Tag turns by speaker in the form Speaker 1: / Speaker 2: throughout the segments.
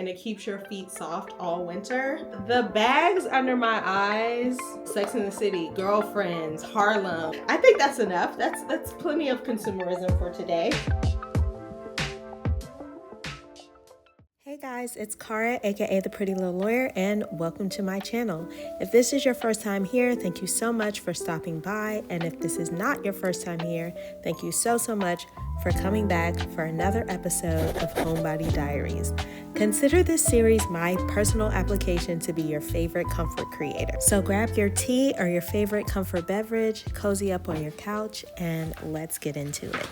Speaker 1: and it keeps your feet soft all winter. The bags under my eyes, Sex and the City, Girlfriends, Harlem. I think that's enough. That's plenty of consumerism for today. Hey guys, it's Cara, aka The Pretty Little Lawyer, and welcome to my channel. If this is your first time here, thank you so much for stopping by. And if this is not your first time here, thank you so much for coming back for another episode of Homebody Diaries. Consider this series my personal application to be your favorite comfort creator. So grab your tea or your favorite comfort beverage, cozy up on your couch, and let's get into it.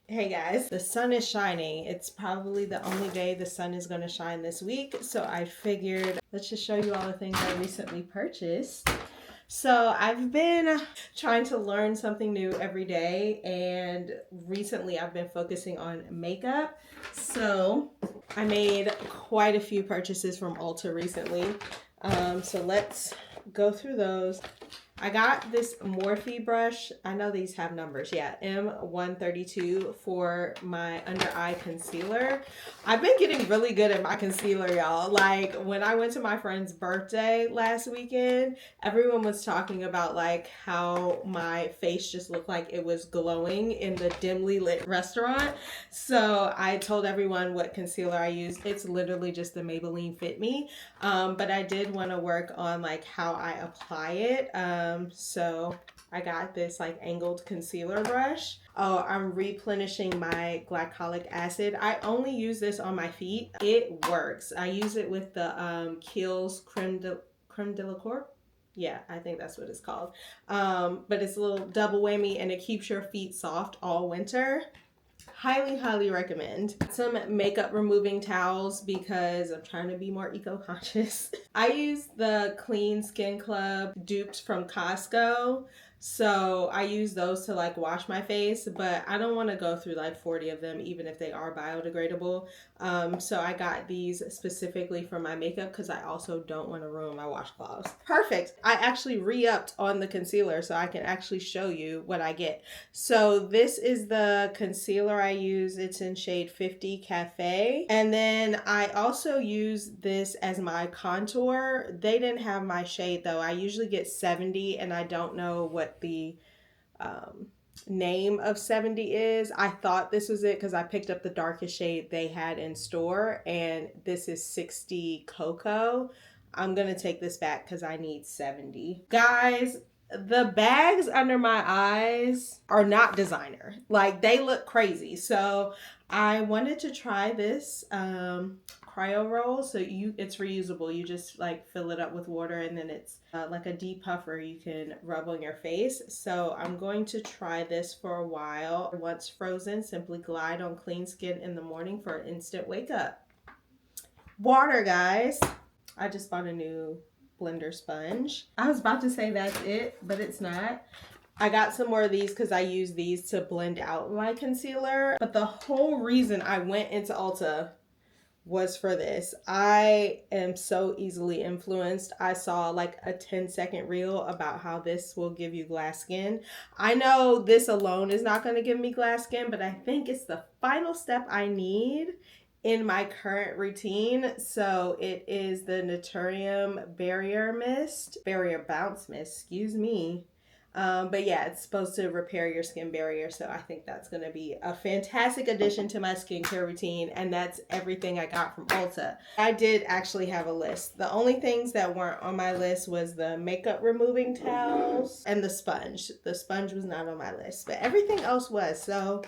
Speaker 1: Hey guys, the sun is shining. It's probably the only day the sun is going to shine this week. So I figured let's just show you all the things I recently purchased. So I've been trying to learn something new every day, and recently I've been focusing on makeup. So I made quite a few purchases from Ulta recently. So let's go through those. I got this Morphe brush. I know these have numbers. Yeah, M132 for my under eye concealer. I've been getting really good at my concealer, y'all. Like when I went to my friend's birthday last weekend, everyone was talking about like how my face just looked like it was glowing in the dimly lit restaurant. So I told everyone what concealer I used. It's literally just the Maybelline Fit Me. But I did want to work on like how I apply it. So I got this like angled concealer brush. Oh, I'm replenishing my glycolic acid. I only use this on my feet. It works. I use it with the Kiehl's Creme de la Corp. Yeah, I think that's what it's called. But it's a little double whammy and it keeps your feet soft all winter. Highly recommend. Some makeup removing towels because I'm trying to be more eco-conscious. I use the Clean Skin Club dupes from Costco. So I use those to like wash my face, but I don't want to go through like 40 of them, even if they are biodegradable. So I got these specifically for my makeup because I also don't want to ruin my washcloths. Perfect. I actually re-upped on the concealer so I can actually show you what I get. So this is the concealer I use. It's in shade 50 Cafe. And then I also use this as my contour. They didn't have my shade though. I usually get 70 and I don't know what the name of 70 is. I thought this was it because I picked up the darkest shade they had in store, and this is 60 Cocoa. I'm gonna take this back because I need 70. Guys, the bags under my eyes are not designer. Like they look crazy. So I wanted to try this cryo roll. So it's reusable. You just like fill it up with water and then it's like a depuffer you can rub on your face. So I'm going to try this for a while. Once frozen, simply glide on clean skin in the morning for an instant wake up. Water, guys. I just bought a new blender sponge. I was about to say that's it, but it's not. I got some more of these because I use these to blend out my concealer. But the whole reason I went into Ulta was for this. I am so easily influenced. I saw like a 10-second reel about how this will give you glass skin. I know this alone is not going to give me glass skin, but I think it's the final step I need in my current routine. So it is the Naturium Barrier Bounce Mist, excuse me. But yeah, it's supposed to repair your skin barrier. So I think that's going to be a fantastic addition to my skincare routine. And that's everything I got from Ulta. I did actually have a list. The only things that weren't on my list was the makeup removing towels and the sponge. The sponge was not on my list, but everything else was. So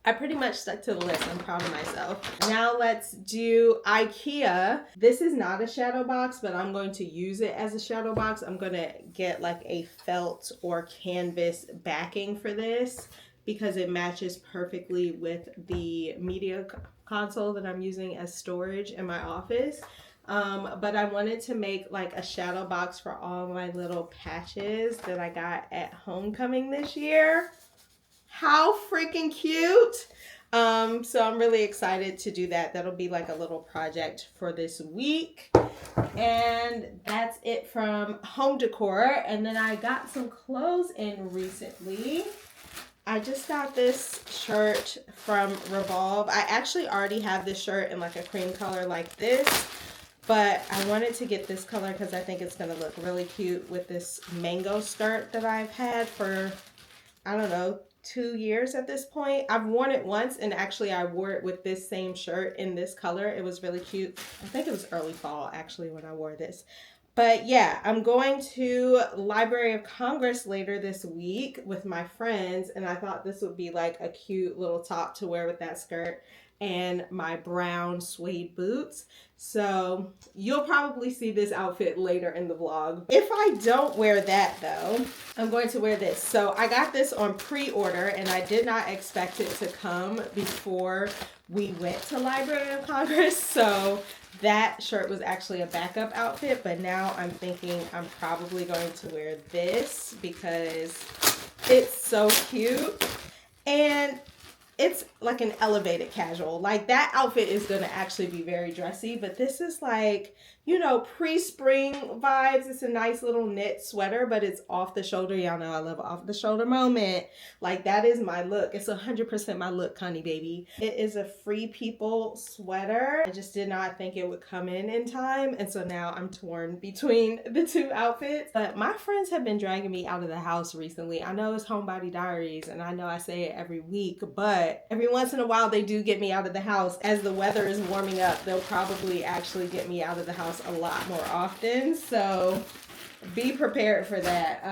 Speaker 1: I pretty much stuck to the list. I'm proud of myself. Now let's do IKEA. This is not a shadow box, but I'm going to use it as a shadow box. I'm going to get like a felt or canvas backing for this because it matches perfectly with the media console that I'm using as storage in my office. But I wanted to make like a shadow box for all my little patches that I got at homecoming this year. How freaking cute. So I'm really excited to do that. That'll be like a little project for this week. And that's it from home decor. And then I got some clothes in recently. I just got this shirt from Revolve. I actually already have this shirt in like a cream color like this, but I wanted to get this color because I think it's going to look really cute with this mango skirt that I've had for, I don't know, 2 years at this point. I've worn it once, and actually I wore it with this same shirt in this color. It was really cute. I think it was early fall actually when I wore this. But yeah, I'm going to Library of Congress later this week with my friends, and I thought this would be like a cute little top to wear with that skirt and my brown suede boots. So you'll probably see this outfit later in the vlog. If I don't wear that though, I'm going to wear this. So I got this on pre-order, and I did not expect it to come before we went to Library of Congress. So that shirt was actually a backup outfit, but now I'm thinking I'm probably going to wear this because it's so cute. And it's like an elevated casual. Like that outfit is going to actually be very dressy, but this is like, you know, pre-spring vibes. It's a nice little knit sweater, but it's off the shoulder. Y'all know I love off the shoulder moment. Like that is my look. It's 100% my look, honey baby. It is a Free People sweater. I just did not think it would come in time. And so now I'm torn between the two outfits. But my friends have been dragging me out of the house recently. I know it's Homebody Diaries, and I know I say it every week, but every once in a while they do get me out of the house. As the weather is warming up, they'll probably actually get me out of the house a lot more often. So be prepared for that.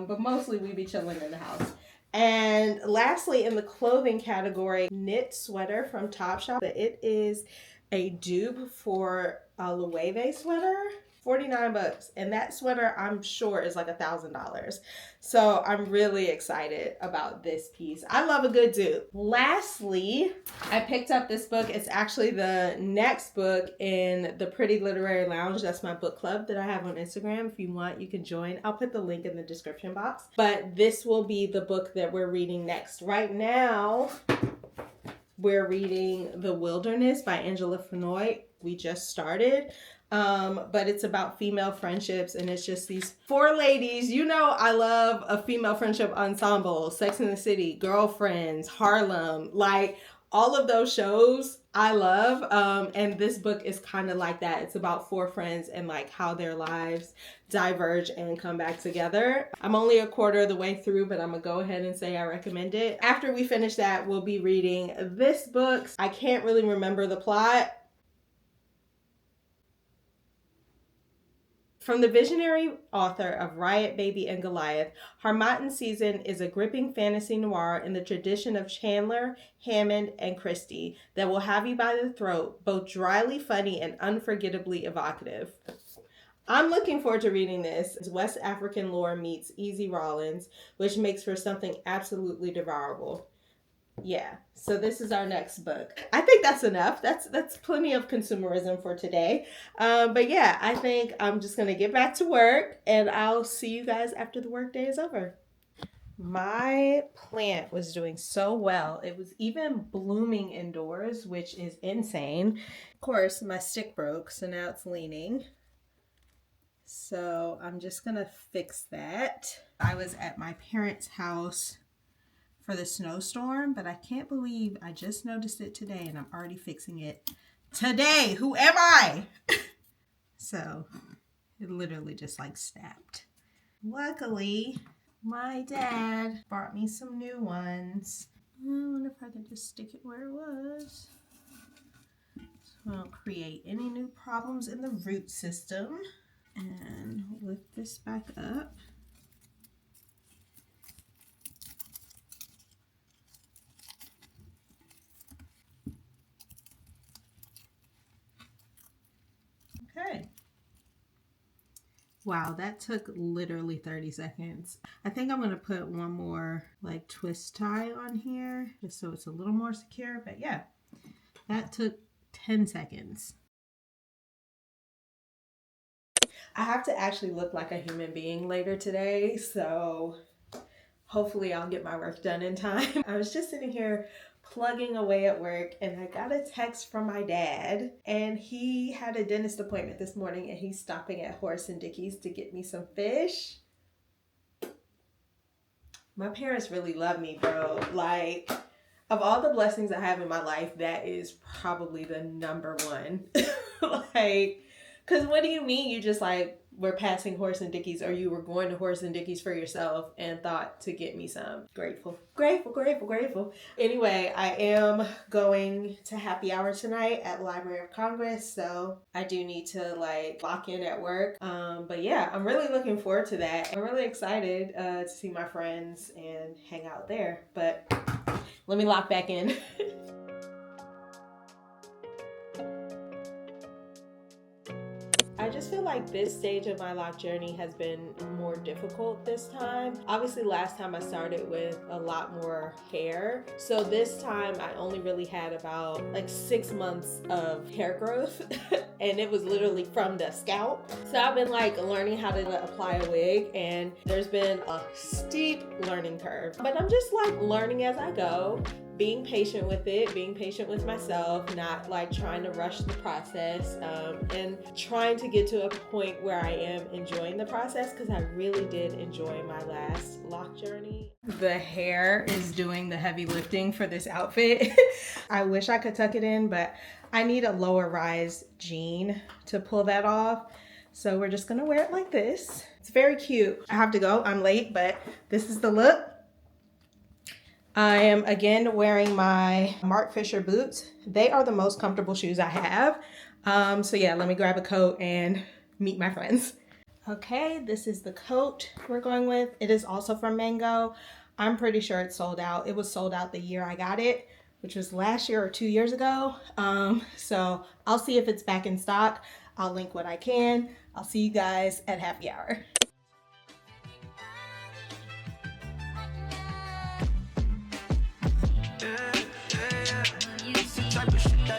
Speaker 1: But mostly we be chilling in the house. And lastly, in the clothing category, knit sweater from Topshop. It is a dupe for a Loewe sweater. 49 bucks, and that sweater I'm sure is like $1,000. So I'm really excited about this piece. I love a good dupe. Lastly, I picked up this book. It's actually the next book in the Pretty Literary Lounge. That's my book club that I have on Instagram. If you want, you can join. I'll put the link in the description box. But this will be the book that we're reading next. Right now, we're reading The Wilderness by Angela Fenoy. We just started. But it's about female friendships, and it's just these four ladies. You know, I love a female friendship ensemble. Sex and the City, Girlfriends, Harlem, like all of those shows I love. And this book is kind of like that. It's about four friends and like how their lives diverge and come back together. I'm only a quarter of the way through, but I'm gonna go ahead and say I recommend it. After we finish that, we'll be reading this book. I can't really remember the plot. From the visionary author of Riot, Baby, and Goliath, Harmattan Season is a gripping fantasy noir in the tradition of Chandler, Hammond, and Christie that will have you by the throat, both dryly funny and unforgettably evocative. I'm looking forward to reading this. West African lore meets Easy Rawlins, which makes for something absolutely devourable. Yeah, so this is our next book. I think that's enough. That's plenty of consumerism for today. But yeah, I think I'm just gonna get back to work, and I'll see you guys after the work day is over. My plant was doing so well. It was even blooming indoors, which is insane. Of course, my stick broke, so now it's leaning. So I'm just gonna fix that. I was at my parents' house for the snowstorm, but I can't believe I just noticed it today and I'm already fixing it today. Who am I? So it literally just like snapped. Luckily, my dad brought me some new ones. I wonder if I can just stick it where it was. So I don't create any new problems in the root system. And lift this back up. Okay. Wow, that took literally 30 seconds. I think I'm going to put one more like twist tie on here just so it's a little more secure. But yeah, that took 10 seconds. I have to actually look like a human being later today, so hopefully I'll get my work done in time. I was just sitting here plugging away at work, and I got a text from my dad, and he had a dentist appointment this morning, and he's stopping at Horace and Dickey's to get me some fish. My parents really love me, bro. Like, of all the blessings I have in my life, that is probably the number one. Like, because what do you mean you just like were passing Horse and Dickies, or you were going to Horse and Dickies for yourself and thought to get me some? Grateful, grateful, grateful, grateful. Anyway, I am going to happy hour tonight at Library of Congress, so I do need to like lock in at work. But yeah, I'm really looking forward to that. I'm really excited to see my friends and hang out there. But let me lock back in. I just feel like this stage of my lock journey has been more difficult this time. Obviously, last time I started with a lot more hair. So this time I only really had about like 6 months of hair growth and it was literally from the scalp. So I've been like learning how to apply a wig, and there's been a steep learning curve. But I'm just like learning as I go. Being patient with it, being patient with myself, not like trying to rush the process, and trying to get to a point where I am enjoying the process, because I really did enjoy my last lock journey. The hair is doing the heavy lifting for this outfit. I wish I could tuck it in, but I need a lower rise jean to pull that off. So we're just gonna wear it like this. It's very cute. I have to go, I'm late, but this is the look. I am again wearing my Mark Fisher boots. They are the most comfortable shoes I have. So yeah, let me grab a coat and meet my friends. Okay, this is the coat we're going with. It is also from Mango. I'm pretty sure it's sold out. It was sold out the year I got it, which was last year or 2 years ago. So I'll see if it's back in stock. I'll link what I can. I'll see you guys at happy hour.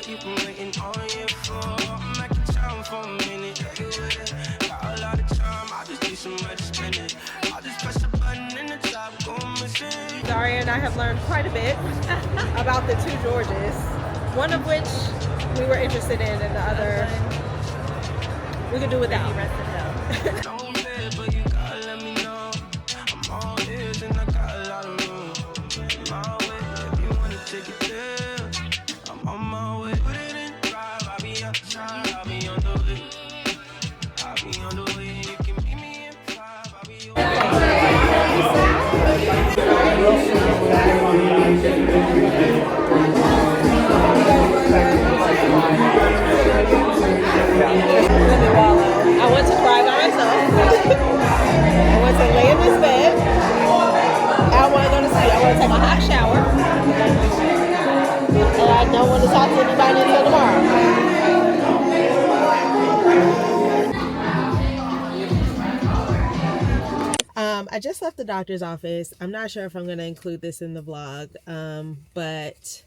Speaker 2: You've been waiting on you for. I'm making time for a minute. Got a lot of time, I just need some way to spend it. I'll just press the button in the top, go missing.
Speaker 1: Daria and I have learned quite a bit about the two Georges, one of which we were interested in, and the other we could do without.
Speaker 2: Don't care, but you gotta let me know. I'm all ears and I got a lot of room. My way, if you wanna take it there, I'm on my way. Put it in drive, I'll be outside, I'll be on the way. I'll be on the way, you can meet me in 5, I'll be on the
Speaker 1: I want to cry by myself. I want to lay in this bed. I want to go to sleep. I want to take a hot shower. And I don't want to talk to anybody until tomorrow. I just left the doctor's office. I'm not sure if I'm going to include this in the vlog, but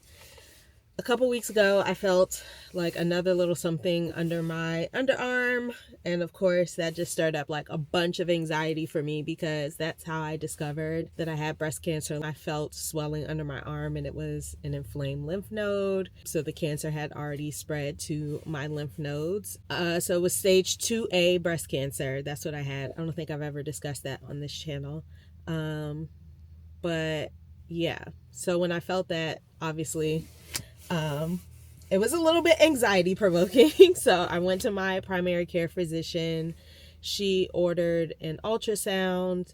Speaker 1: a couple weeks ago, I felt like another little something under my underarm. And of course, that just stirred up like a bunch of anxiety for me, because that's how I discovered that I had breast cancer. I felt swelling under my arm, and it was an inflamed lymph node. So the cancer had already spread to my lymph nodes. So it was stage 2A breast cancer. That's what I had. I don't think I've ever discussed that on this channel. But yeah, so when I felt that, obviously, it was a little bit anxiety provoking. So I went to my primary care physician. She ordered an ultrasound.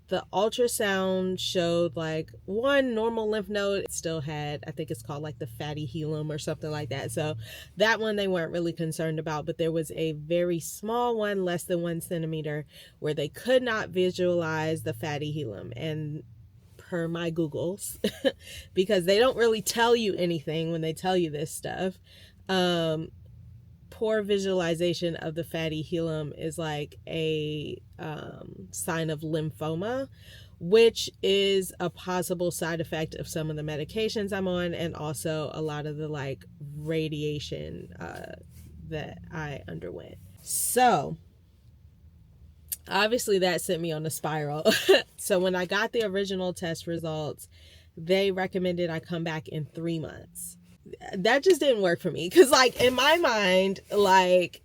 Speaker 1: The ultrasound showed like one normal lymph node. It still had, I think it's called like the fatty hilum or something like that. So that one they weren't really concerned about, but there was a very small one, less than 1 centimeter, where they could not visualize the fatty hilum. And per my Googles, because they don't really tell you anything when they tell you this stuff. Poor visualization of the fatty hilum is like a sign of lymphoma, which is a possible side effect of some of the medications I'm on, and also a lot of the like radiation that I underwent. So obviously that sent me on a spiral. So when I got the original test results, they recommended I come back in 3 months. That just didn't work for me, because like in my mind, like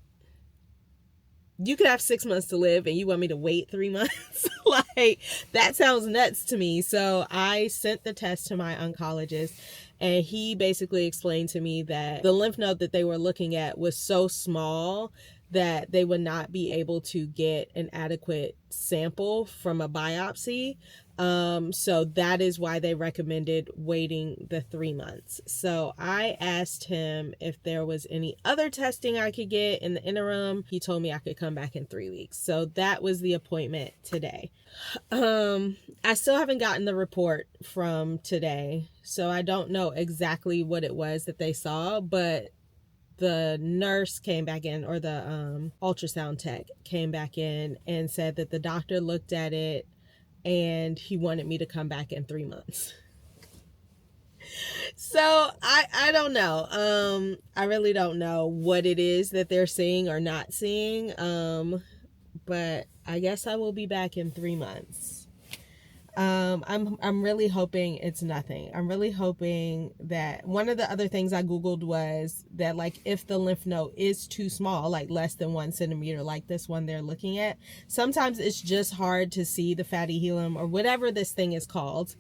Speaker 1: you could have 6 months to live and you want me to wait 3 months? Like, that sounds nuts to me. So I sent the test to my oncologist, and he basically explained to me that the lymph node that they were looking at was so small that they would not be able to get an adequate sample from a biopsy. So that is why they recommended waiting the 3 months. So I asked him if there was any other testing I could get in the interim. He told me I could come back in 3 weeks. So that was the appointment today. I still haven't gotten the report from today, so I don't know exactly what it was that they saw, but the nurse came back in, or the ultrasound tech came back in and said that the doctor looked at it and he wanted me to come back in 3 months. So I don't know. I really don't know what it is that they're seeing or not seeing. But I guess I will be back in 3 months. I'm really hoping it's nothing. I'm really hoping that one of the other things I Googled was that, like, if the lymph node is too small, like less than 1 centimeter, like this one they're looking at, sometimes it's just hard to see the fatty hilum or whatever this thing is called,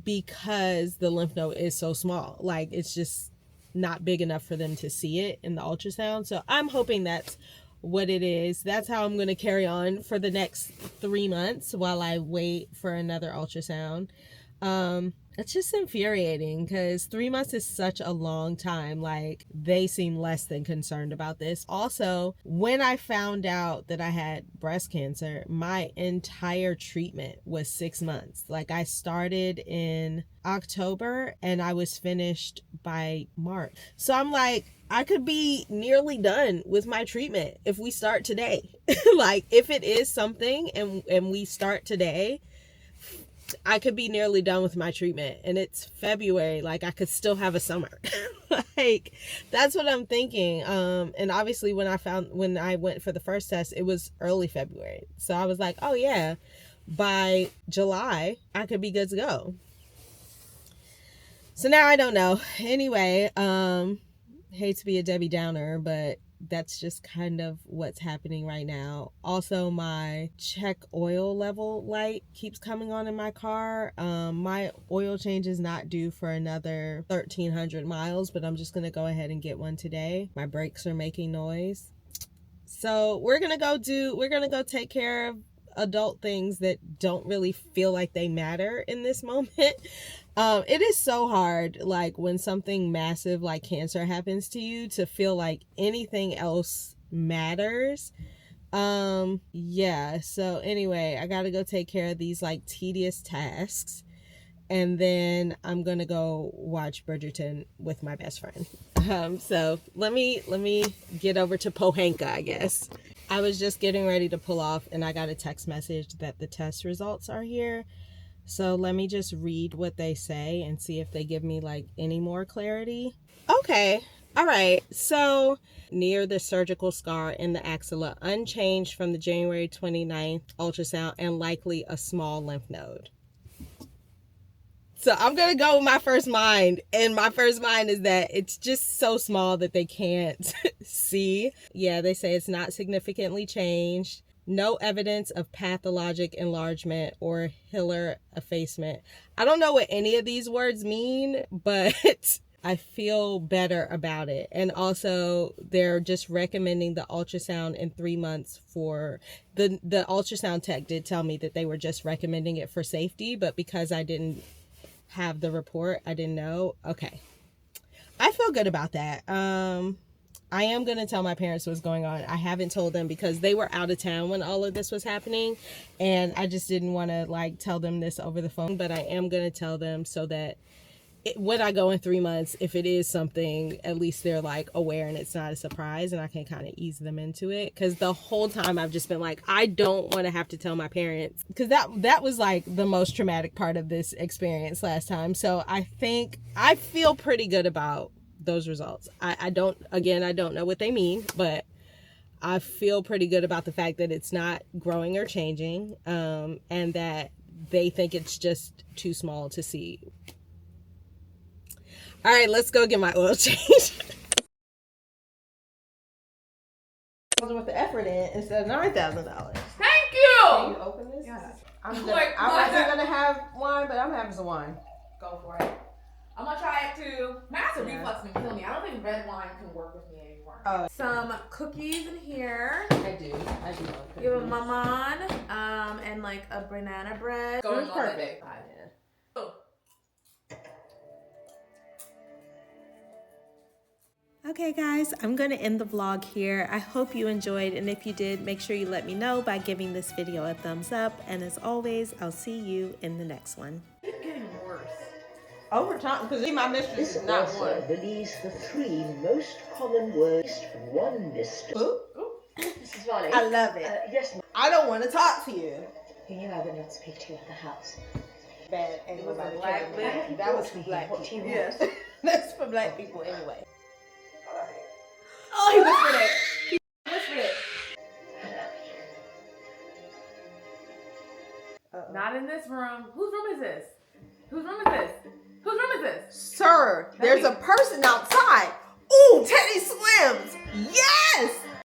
Speaker 1: because the lymph node is so small. Like, it's just not big enough for them to see it in the ultrasound. So I'm hoping that's what it is. That's how I'm going to carry on for the next 3 months while I wait for another ultrasound. It's just infuriating because 3 months is such a long time. Like, they seem less than concerned about this. Also, when I found out that I had breast cancer, my entire treatment was 6 months. Like, I started in October and I was finished by March. So I'm like, I could be nearly done with my treatment if we start today. Like, if it is something and we start today, I could be nearly done with my treatment, and it's February. Like, I could still have a summer. Like, that's what I'm thinking. And obviously when I went for the first test, it was early February. So I was like, oh yeah, by July, I could be good to go. So now I don't know. Anyway, hate to be a Debbie Downer, but that's just kind of what's happening right now. Also, my check oil level light keeps coming on in my car. My oil change is not due for another 1,300 miles, but I'm just gonna go ahead and get one today. My brakes are making noise. So we're gonna go take care of adult things that don't really feel like they matter in this moment. It is so hard, like, when something massive like cancer happens to you, to feel like anything else matters. Yeah, so anyway, I gotta go take care of these like tedious tasks, and then I'm gonna go watch Bridgerton with my best friend. So let me get over to Pohanka, I guess. I was just getting ready to pull off and I got a text message that the test results are here. So let me just read what they say and see if they give me like any more clarity. Okay. All right. So, near the surgical scar in the axilla, unchanged from the January 29th ultrasound, and likely a small lymph node. So I'm going to go with my first mind. And my first mind is that it's just so small that they can't see. Yeah, they say it's not significantly changed. No evidence of pathologic enlargement or hilar effacement. I don't know what any of these words mean, but I feel better about it. And also, they're just recommending the ultrasound in 3 months for the ultrasound tech did tell me that they were just recommending it for safety, but because I didn't have the report, I didn't know. Okay. I feel good about that. I am going to tell my parents what's going on. I haven't told them because they were out of town when all of this was happening, and I just didn't want to like tell them this over the phone, but I am going to tell them so that when I go in 3 months, if it is something, at least they're like aware and it's not a surprise, and I can kind of ease them into it. Because the whole time I've just been like, I don't want to have to tell my parents, because that was like the most traumatic part of this experience last time. So I feel pretty good about those results. I don't know what they mean, but I feel pretty good about the fact that it's not growing or changing, and that they think it's just too small to see. All right, let's go get my oil change. with the effort in instead of $9,000.
Speaker 3: Thank you!
Speaker 1: Can you open this?
Speaker 3: Yeah.
Speaker 1: I wasn't gonna have wine, but I'm having some wine.
Speaker 3: Go for it. I'm gonna try it too. My acid reflux can kill me. I don't think red wine can work with me anymore.
Speaker 1: Oh.
Speaker 3: Some cookies in here.
Speaker 1: I do love cookies.
Speaker 3: You have a maman, and like a banana bread.
Speaker 1: Going perfect.
Speaker 3: Oh.
Speaker 1: Okay guys, I'm going to end the vlog here. I hope you enjoyed, and if you did, make sure you let me know by giving this video a thumbs up, and as always, I'll see you in the next one.
Speaker 3: It's getting worse.
Speaker 1: Over time, because my mistress is not one.
Speaker 4: This believes the 3 most common words from one mistress.
Speaker 1: Ooh.
Speaker 4: Mrs. Varley.
Speaker 1: I love it.
Speaker 4: Yes,
Speaker 1: I don't want to talk to you.
Speaker 4: who you I would not speak to at the house.
Speaker 1: Bad. Ain't
Speaker 3: It was
Speaker 1: nobody
Speaker 3: a black
Speaker 1: caring.
Speaker 3: lady.
Speaker 1: That was for black
Speaker 4: What do
Speaker 1: people.
Speaker 4: you want?
Speaker 1: Yes. That's for black people anyway.
Speaker 3: Oh, he whispered it. He whispered it. Not in this room. Whose room is this? Whose room is this? Whose room is this?
Speaker 1: Sir, there's a person outside. Ooh, Teddy Swims. Yes!